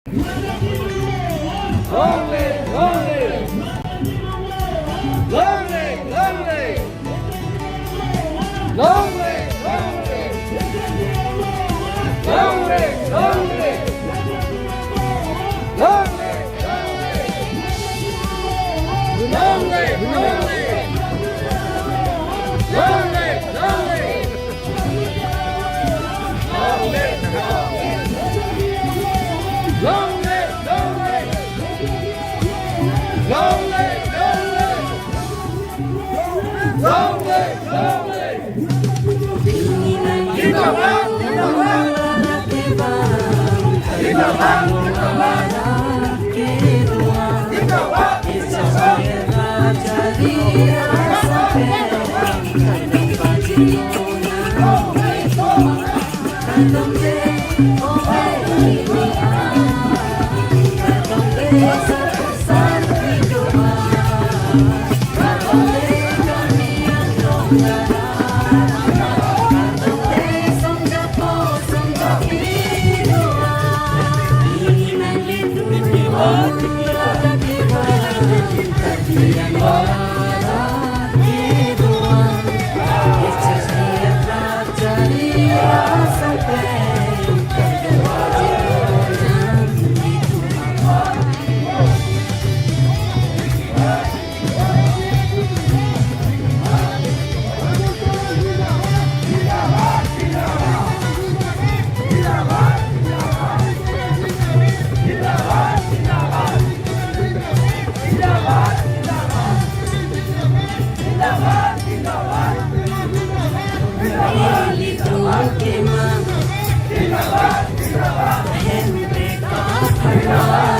Long live, long live. Long live, long live. Long live, long live. Long live, long live. Long live, long live. Long live, long live. Long live, long live. Long live, long live. Long live, long live. Long live, long live. Long live, long live. Zindabad, zindabad. Zindabad, zindabad. Zindabad, Zindabad, zindabad.